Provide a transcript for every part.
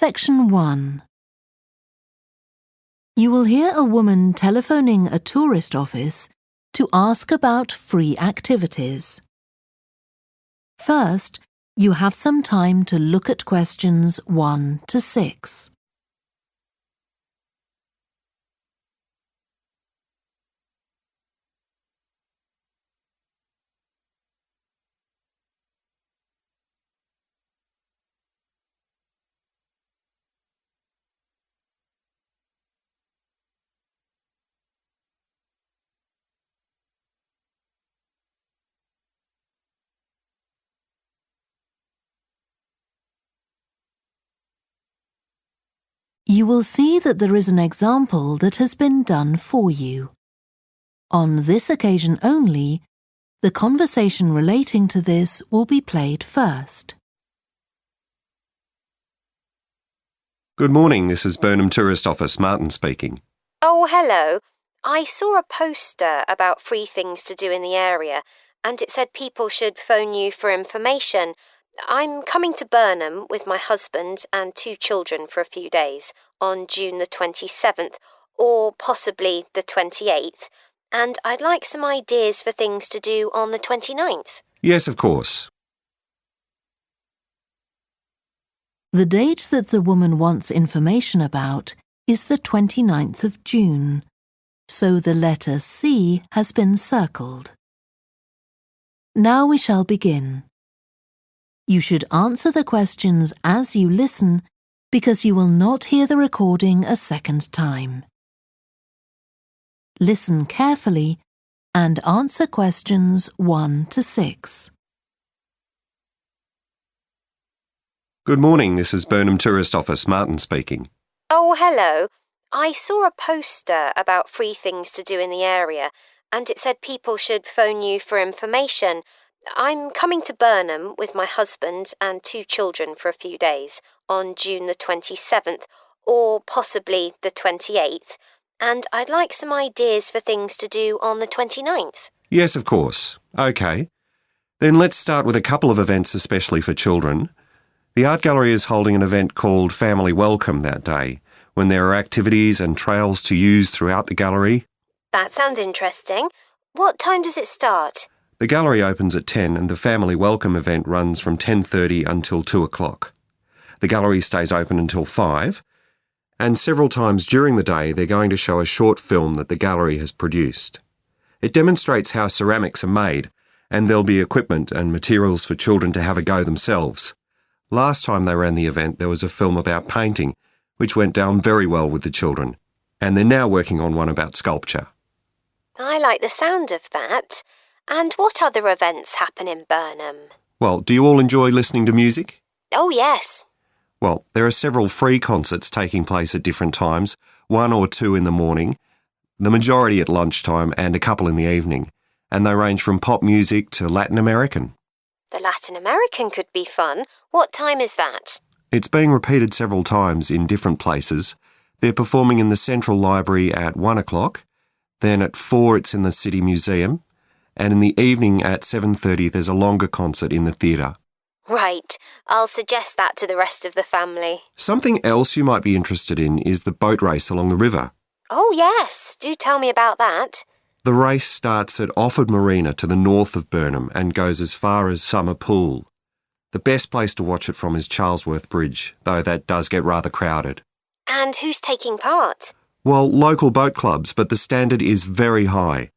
Section 1. You will hear a woman telephoning a tourist office to ask about free activities. First, you have some time to look at questions 1 to 6. You will see that there is an example that has been done for you. On this occasion only, the conversation relating to this will be played first. Good morning, this is Burnham Tourist Office, Martin speaking. Oh, hello. I saw a poster about free things to do in the area, and it said people should phone you for information. I'm coming to Burnham with my husband and 2 children for a few days on June the 27th, or possibly the 28th, and I'd like some ideas for things to do on the 29th. Yes, of course. The date that the woman wants information about is the 29th of June, so the letter C has been circled. Now we shall begin. You should answer the questions as you listen because you will not hear the recording a second time. Listen carefully and answer questions 1 to 6. Good morning, this is Burnham Tourist Office, Martin speaking. Oh, hello. I saw a poster about free things to do in the area, and it said people should phone you for information. I'm coming to Burnham with my husband and 2 children for a few days on June the 27th, or possibly the 28th, and I'd like some ideas for things to do on the 29th. Yes, of course. OK. Then let's start with a couple of events especially for children. The art gallery is holding an event called Family Welcome that day, when there are activities and trails to use throughout the gallery. That sounds interesting. What time does it start? The gallery opens at 10 and the Family Welcome event runs from 10:30 until 2 o'clock. The gallery stays open until 5, and several times during the day they're going to show a short film that the gallery has produced. It demonstrates how ceramics are made, and there'll be equipment and materials for children to have a go themselves. Last time they ran the event there was a film about painting, which went down very well with the children, and they're now working on one about sculpture. I like the sound of that. And what other events happen in Burnham? Well, do you all enjoy listening to music? Oh, yes. Well, there are several free concerts taking place at different times, 1 or 2 in the morning, the majority at lunchtime and a couple in the evening, and they range from pop music to Latin American. The Latin American could be fun. What time is that? It's being repeated several times in different places. They're performing in the Central Library at 1 o'clock, then at 4 it's in the City Museum, and in the evening at 7:30 there's a longer concert in the theatre. Right. I'll suggest that to the rest of the family. Something else you might be interested in is the boat race along the river. Oh, yes. Do tell me about that. The race starts at Offord Marina to the north of Burnham and goes as far as Summer Pool. The best place to watch it from is Charlesworth Bridge, though that does get rather crowded. And who's taking part? Well, local boat clubs, but the standard is very high.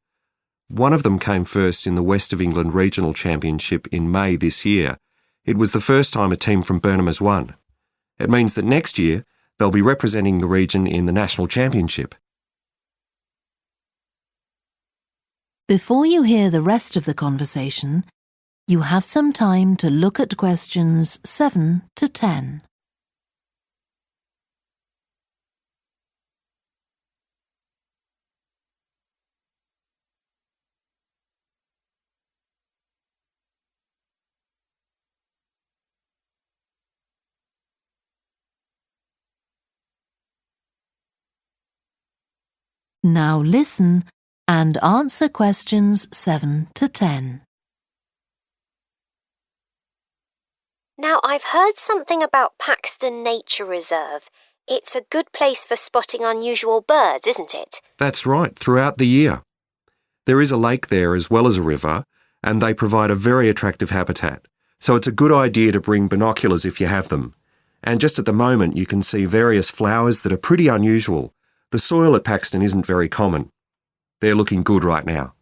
One of them came first in the West of England Regional Championship in May this year. It was the first time a team from Burnham has won. It means that next year they'll be representing the region in the National Championship. Before you hear the rest of the conversation, you have some time to look at questions 7 to 10. Now listen and answer questions 7 to 10. Now, I've heard something about Paxton Nature Reserve. It's a good place for spotting unusual birds, isn't it? That's right, throughout the year. There is a lake there as well as a river, and they provide a very attractive habitat. So it's a good idea to bring binoculars if you have them. And just at the moment, you can see various flowers that are pretty unusual. The soil at Paxton isn't very common. They're looking good right now.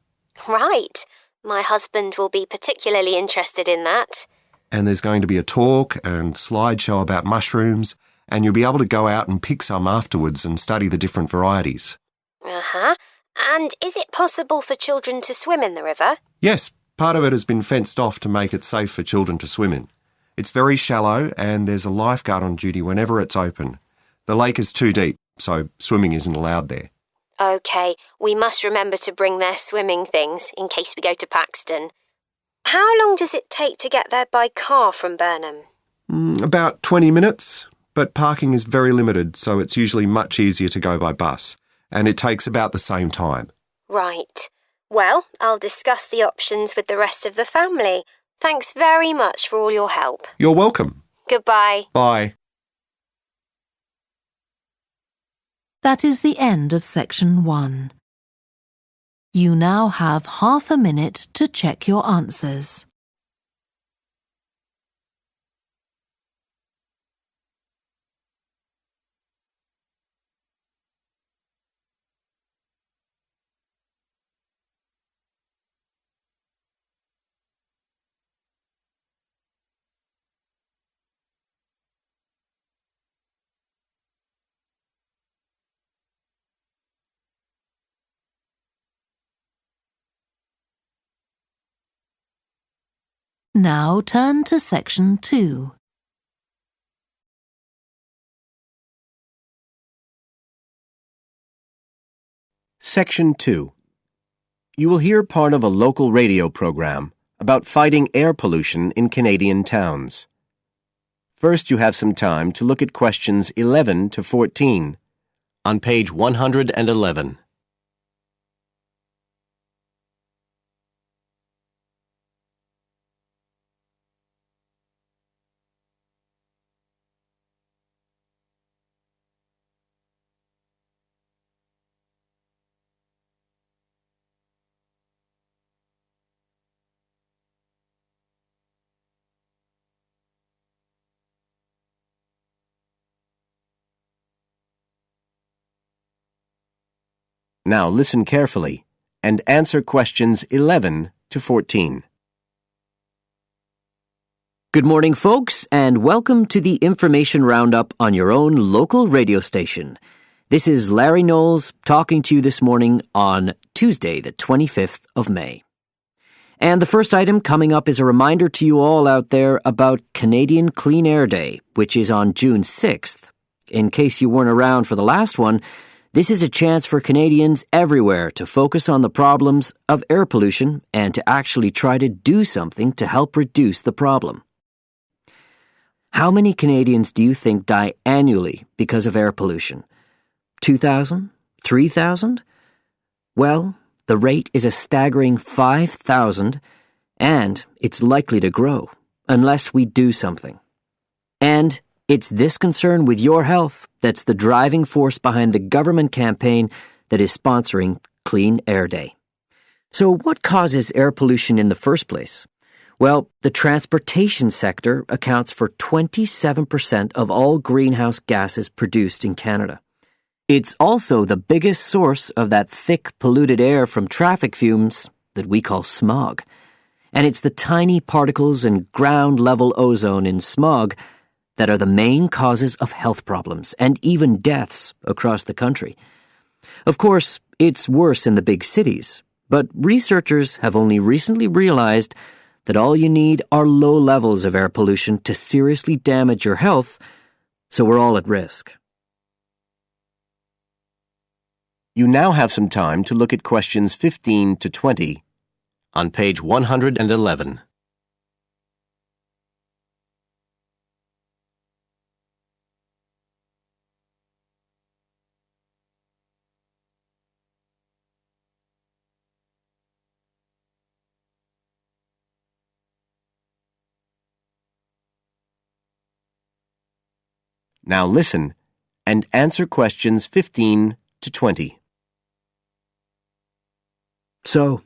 Right. My husband will be particularly interested in that. And there's going to be a talk and slideshow about mushrooms, and you'll be able to go out and pick some afterwards and study the different varieties. Uh-huh. And is it possible for children to swim in the river? Yes, part of it has been fenced off to make it safe for children to swim in. It's very shallow and there's a lifeguard on duty whenever it's open. The lake is too deep, so swimming isn't allowed there. OK, we must remember to bring their swimming things in case we go to Paxton. How long does it take to get there by car from Burnham? About 20 minutes, but parking is very limited, so it's usually much easier to go by bus. And it takes about the same time. Right. Well, I'll discuss the options with the rest of the family. Thanks very much for all your help. You're welcome. Goodbye. Bye. That is the end of section 1. You now have half a minute to check your answers. Now turn to section 2. Section 2. You will hear part of a local radio program about fighting air pollution in Canadian towns. First, you have some time to look at questions 11 to 14 on page 111. Now listen carefully and answer questions 11 to 14. Good morning, folks, and welcome to the Information Roundup on your own local radio station. This is Larry Knowles talking to you this morning on Tuesday, the 25th of May. And the first item coming up is a reminder to you all out there about Canadian Clean Air Day, which is on June 6th. In case you weren't around for the last one, this is a chance for Canadians everywhere to focus on the problems of air pollution and to actually try to do something to help reduce the problem. How many Canadians do you think die annually because of air pollution? 2,000? 3,000? Well, the rate is a staggering 5,000, and it's likely to grow unless we do something. And it's this concern with your health that's the driving force behind the government campaign that is sponsoring Clean Air Day. So what causes air pollution in the first place? Well, the transportation sector accounts for 27% of all greenhouse gases produced in Canada. It's also the biggest source of that thick, polluted air from traffic fumes that we call smog. And it's the tiny particles and ground-level ozone in smog that are the main causes of health problems and even deaths across the country. Of course, it's worse in the big cities, but researchers have only recently realized that all you need are low levels of air pollution to seriously damage your health, so we're all at risk. You now have some time to look at questions 15 to 20 on page 111. Now listen and answer questions 15 to 20. So,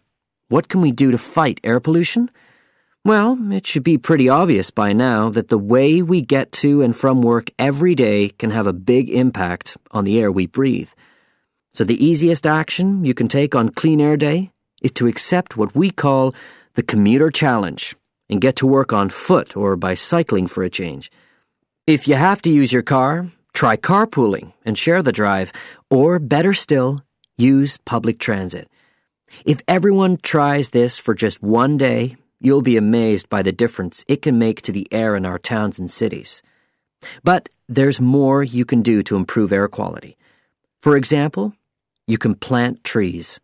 what can we do to fight air pollution? Well, it should be pretty obvious by now that the way we get to and from work every day can have a big impact on the air we breathe. So the easiest action you can take on Clean Air Day is to accept what we call the commuter challenge and get to work on foot or by cycling for a change. If you have to use your car, try carpooling and share the drive, or better still, use public transit. If everyone tries this for just one day, you'll be amazed by the difference it can make to the air in our towns and cities. But there's more you can do to improve air quality. For example, you can plant trees.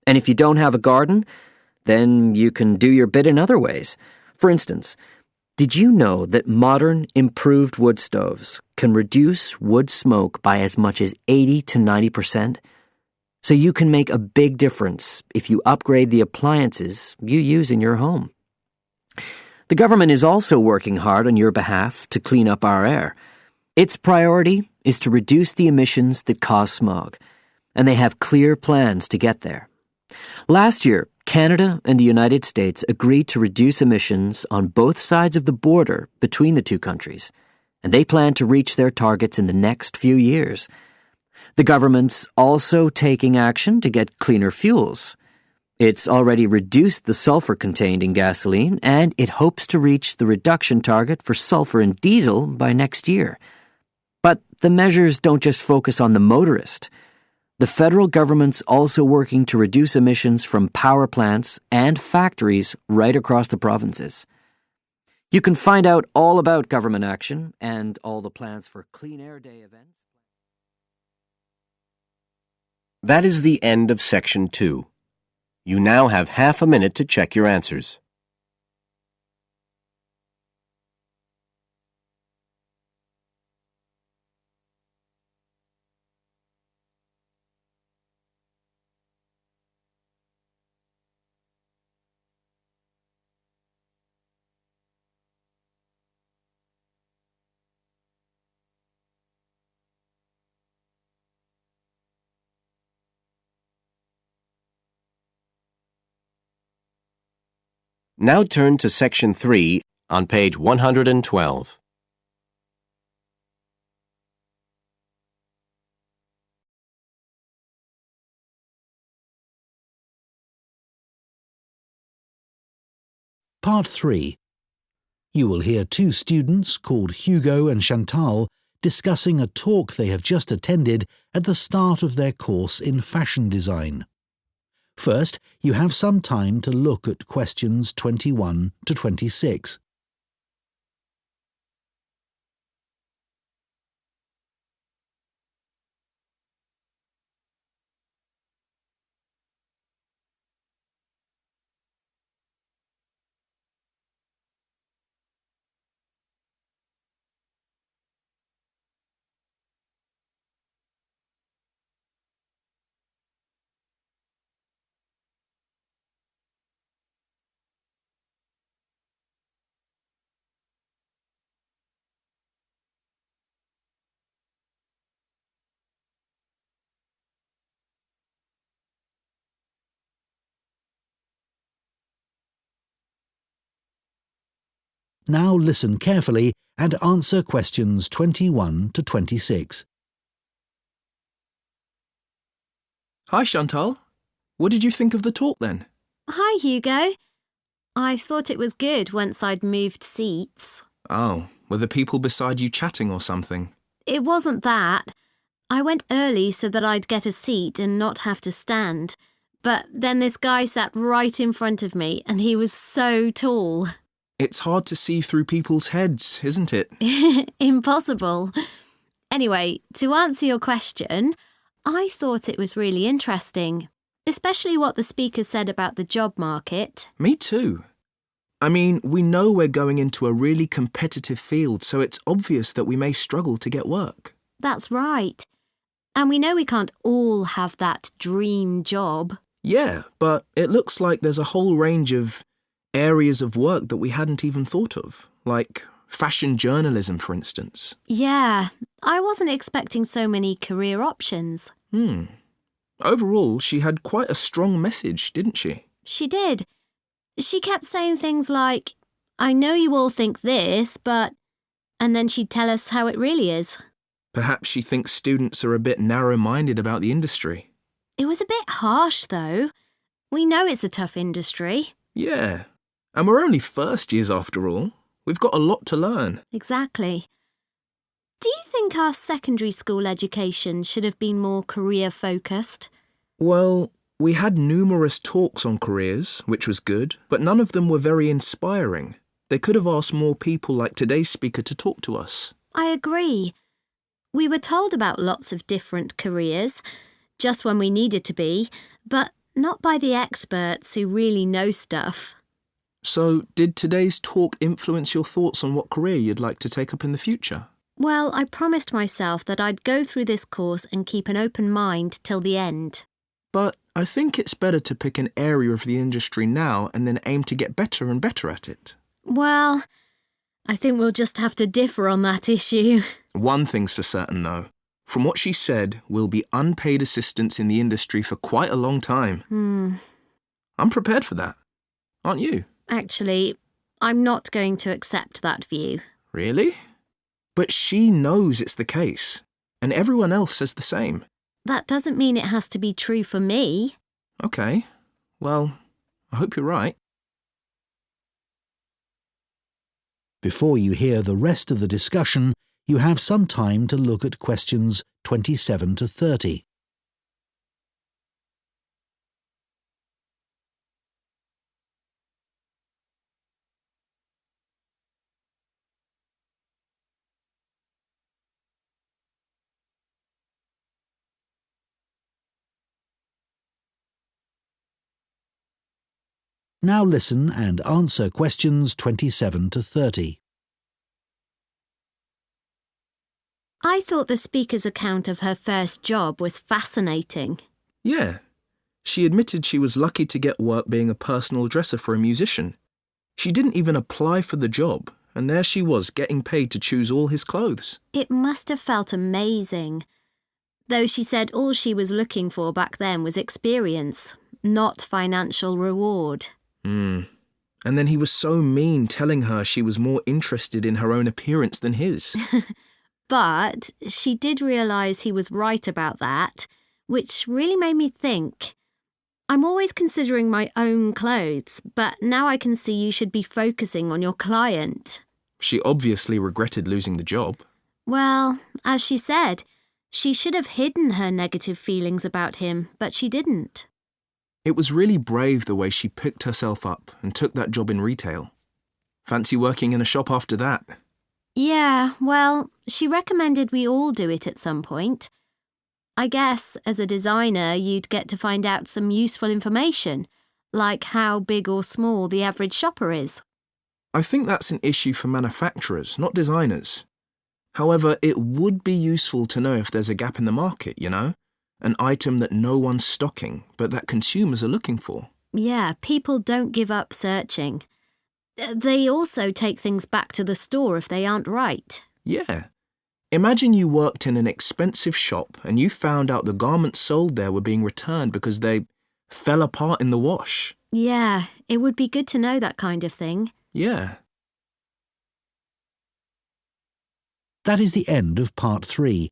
And if you don't have a garden, then you can do your bit in other ways. For instance, did you know that modern, improved wood stoves can reduce wood smoke by as much as 80 to 90%? So you can make a big difference if you upgrade the appliances you use in your home. The government is also working hard on your behalf to clean up our air. Its priority is to reduce the emissions that cause smog, and they have clear plans to get there. Last year, Canada and the United States agreed to reduce emissions on both sides of the border between the two countries, and they plan to reach their targets in the next few years. The government's also taking action to get cleaner fuels. It's already reduced the sulfur contained in gasoline, and it hopes to reach the reduction target for sulfur in diesel by next year. But the measures don't just focus on the motorist. The federal government's also working to reduce emissions from power plants and factories right across the provinces. You can find out all about government action and all the plans for Clean Air Day events. That is the end of Section 2. You now have half a minute to check your answers. Now turn to Section 3 on page 112. Part 3. You will hear two students called Hugo and Chantal discussing a talk they have just attended at the start of their course in fashion design. First, you have some time to look at questions 21 to 26. Now listen carefully and answer questions 21 to 26. Hi, Chantal. What did you think of the talk then? Hi, Hugo. I thought it was good once I'd moved seats. Oh, were the people beside you chatting or something? It wasn't that. I went early so that I'd get a seat and not have to stand. But then this guy sat right in front of me and he was so tall. It's hard to see through people's heads, isn't it? Impossible. Anyway, to answer your question, I thought it was really interesting, especially what the speaker said about the job market. Me too. I mean, we know we're going into a really competitive field, so it's obvious that we may struggle to get work. That's right. And we know we can't all have that dream job. Yeah, but it looks like there's a whole range of areas of work that we hadn't even thought of, like Fashion journalism, for instance. Yeah, I wasn't expecting so many career options. Overall, she had quite a strong message, didn't she? She did. She kept saying things like, I know you all think this, but... And then she'd tell us how it really is. Perhaps she thinks students are a bit narrow-minded about the industry. It was a bit harsh, though. We know it's a tough industry. Yeah, and we're only first years after all. We've got a lot to learn. Exactly. Do you think our secondary school education should have been more career-focused? Well, we had numerous talks on careers, which was good, but none of them were very inspiring. They could have asked more people like today's speaker to talk to us. I agree. We were told about lots of different careers, just when we needed to be, but not by the experts who really know stuff. So, did today's talk influence your thoughts on what career you'd like to take up in the future? Well, I promised myself that I'd go through this course and keep an open mind till the end. But I think it's better to pick an area of the industry now and then aim to get better and better at it. Well, I think we'll just have to differ on that issue. One thing's for certain, though. From what she said, we'll be unpaid assistants in the industry for quite a long time. I'm prepared for that. Aren't you? Actually, I'm not going to accept that view. Really? But she knows it's the case, and everyone else says the same. That doesn't mean it has to be true for me. Okay. Well, I hope you're right. Before you hear the rest of the discussion, you have some time to look at questions 27 to 30. Now listen and answer questions 27 to 30. I thought the speaker's account of her first job was fascinating. Yeah. She admitted she was lucky to get work being a personal dresser for a musician. She didn't even apply for the job, and there she was getting paid to choose all his clothes. It must have felt amazing. Though she said all she was looking for back then was experience, not financial reward. And then he was so mean, telling her she was more interested in her own appearance than his. But she did realise he was right about that, which really made me think. I'm always considering my own clothes, but now I can see you should be focusing on your client. She obviously regretted losing the job. Well, as she said, she should have hidden her negative feelings about him, but she didn't. It was really brave the way she picked herself up and took that job in retail. Fancy working in a shop after that? Yeah, well, she recommended we all do it at some point. I guess, as a designer, you'd get to find out some useful information, like how big or small the average shopper is. I think that's an issue for manufacturers, not designers. However, it would be useful to know if there's a gap in the market, you know? An item that no one's stocking, but that consumers are looking for. Yeah, people don't give up searching. They also take things back to the store if they aren't right. Yeah. Imagine you worked in an expensive shop and you found out the garments sold there were being returned because they fell apart in the wash. Yeah, it would be good to know that kind of thing. Yeah. That is the end of part 3.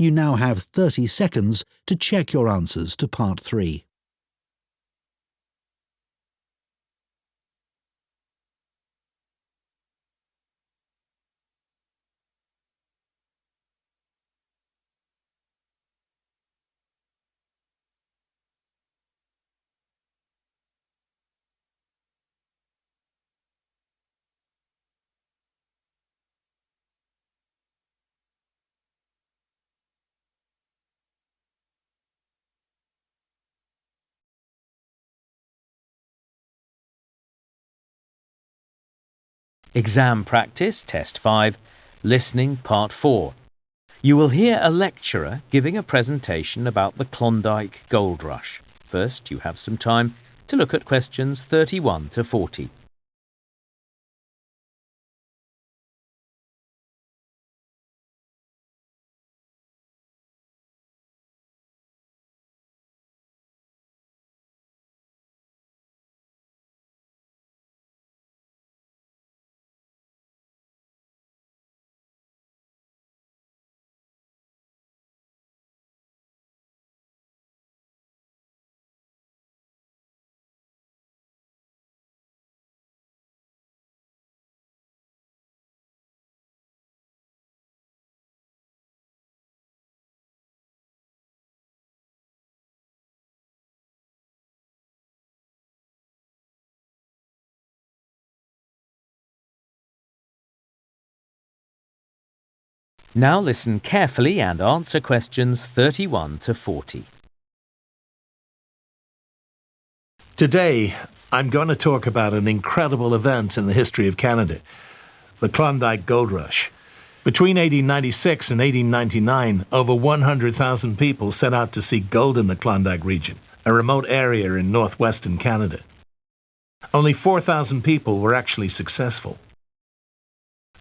You now have 30 seconds to check your answers to part 3. Exam Practice, Test 5, Listening, Part 4. You will hear a lecturer giving a presentation about the Klondike Gold Rush. First, you have some time to look at questions 31 to 40. Now listen carefully and answer questions 31 to 40. Today, I'm going to talk about an incredible event in the history of Canada, the Klondike Gold Rush. Between 1896 and 1899, over 100,000 people set out to seek gold in the Klondike region, a remote area in northwestern Canada. Only 4,000 people were actually successful.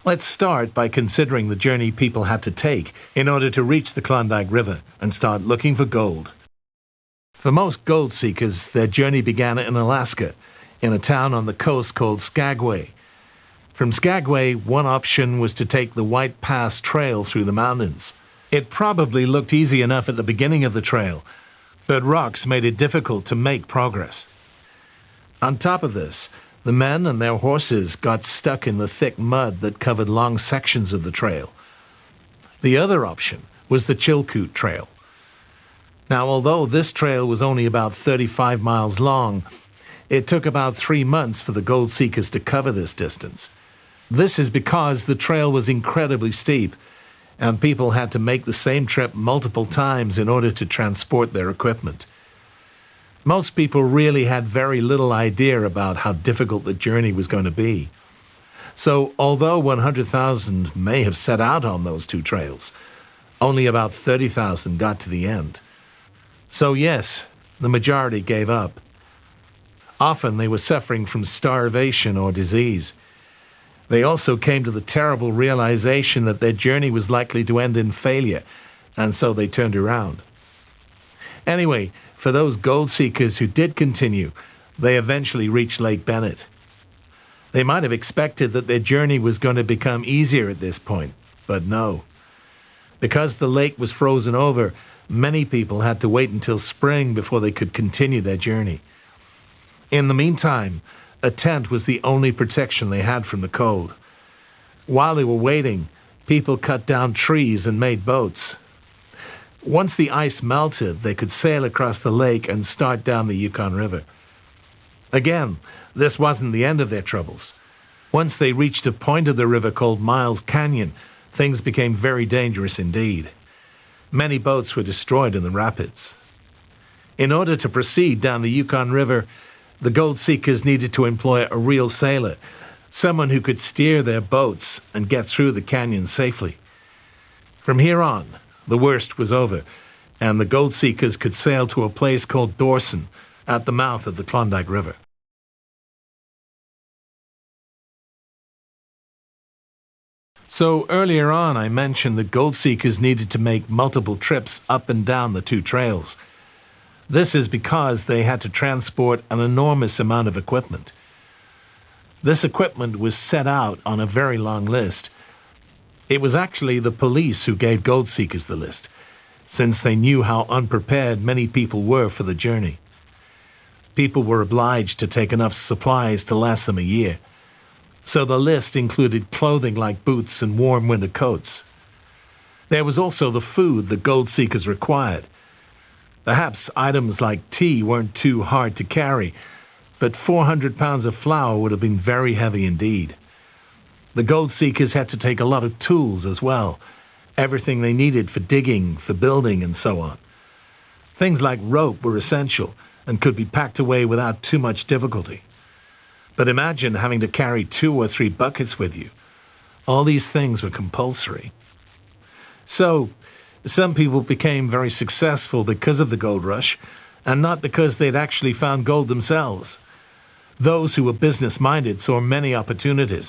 Let's start by considering the journey people had to take in order to reach the Klondike River and start looking for gold. For most gold seekers, their journey began in Alaska, in a town on the coast called Skagway. From Skagway, one option was to take the White Pass Trail through the mountains. It probably looked easy enough at the beginning of the trail, but rocks made it difficult to make progress. On top of this, the men and their horses got stuck in the thick mud that covered long sections of the trail. The other option was the Chilkoot Trail. Now, although this trail was only about 35 miles long, it took about 3 months for the gold seekers to cover this distance. This is because the trail was incredibly steep, and people had to make the same trip multiple times in order to transport their equipment. Most people really had very little idea about how difficult the journey was going to be. So, although 100,000 may have set out on those two trails, only about 30,000 got to the end. So yes, the majority gave up. Often they were suffering from starvation or disease. They also came to the terrible realization that their journey was likely to end in failure, and so they turned around. Anyway, for those gold seekers who did continue, they eventually reached Lake Bennett. They might have expected that their journey was going to become easier at this point, but no. Because the lake was frozen over, many people had to wait until spring before they could continue their journey. In the meantime, a tent was the only protection they had from the cold. While they were waiting, people cut down trees and made boats. Once the ice melted, they could sail across the lake and start down the Yukon River. Again, this wasn't the end of their troubles. Once they reached a point of the river called Miles Canyon, things became very dangerous indeed. Many boats were destroyed in the rapids. In order to proceed down the Yukon River, the gold seekers needed to employ a real sailor, someone who could steer their boats and get through the canyon safely. From here on, the worst was over, and the gold seekers could sail to a place called Dawson at the mouth of the Klondike River. So earlier on, I mentioned that gold seekers needed to make multiple trips up and down the two trails. This is because they had to transport an enormous amount of equipment. This equipment was set out on a very long list. It was actually the police who gave gold seekers the list, since they knew how unprepared many people were for the journey. People were obliged to take enough supplies to last them a year. So the list included clothing like boots and warm winter coats. There was also the food the gold seekers required. Perhaps items like tea weren't too hard to carry, but 400 pounds of flour would have been very heavy indeed. The gold seekers had to take a lot of tools as well, everything they needed for digging, for building, and so on. Things like rope were essential and could be packed away without too much difficulty. But imagine having to carry 2 or 3 buckets with you. All these things were compulsory. So, some people became very successful because of the gold rush, and not because they'd actually found gold themselves. Those who were business-minded saw many opportunities.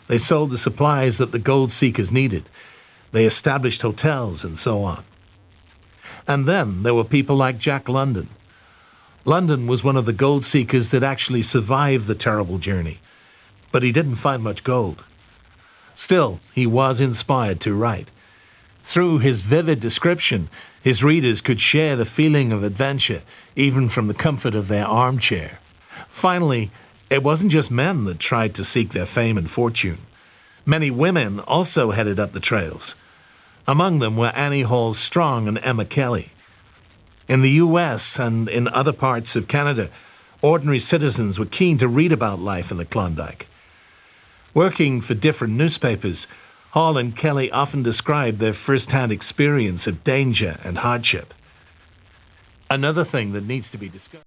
They sold the supplies that the gold seekers needed. They established hotels and so on. And then there were people like Jack London. London was one of the gold seekers that actually survived the terrible journey, but he didn't find much gold. Still, he was inspired to write. Through his vivid description, his readers could share the feeling of adventure, even from the comfort of their armchair. Finally, it wasn't just men that tried to seek their fame and fortune. Many women also headed up the trails. Among them were Annie Hall Strong and Emma Kelly. In the U.S. and in other parts of Canada, ordinary citizens were keen to read about life in the Klondike. Working for different newspapers, Hall and Kelly often describe their first-hand experience of danger and hardship. Another thing that needs to be discussed.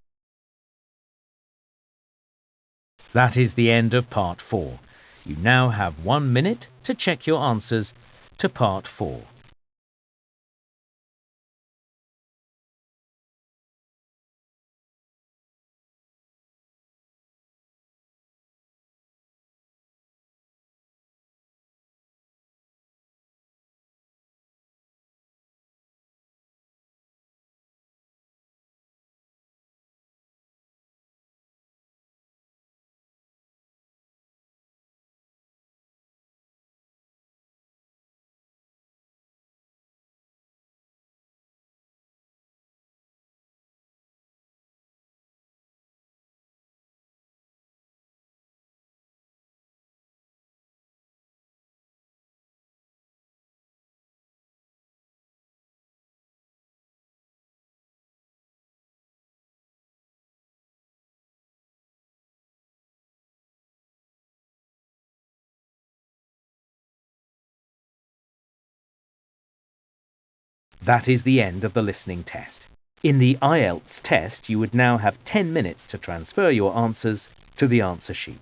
That is the end of Part 4. You now have 1 minute to check your answers to Part 4. That is the end of the listening test. In the Ielts test, you would now have 10 minutes to transfer your answers to the answer sheet.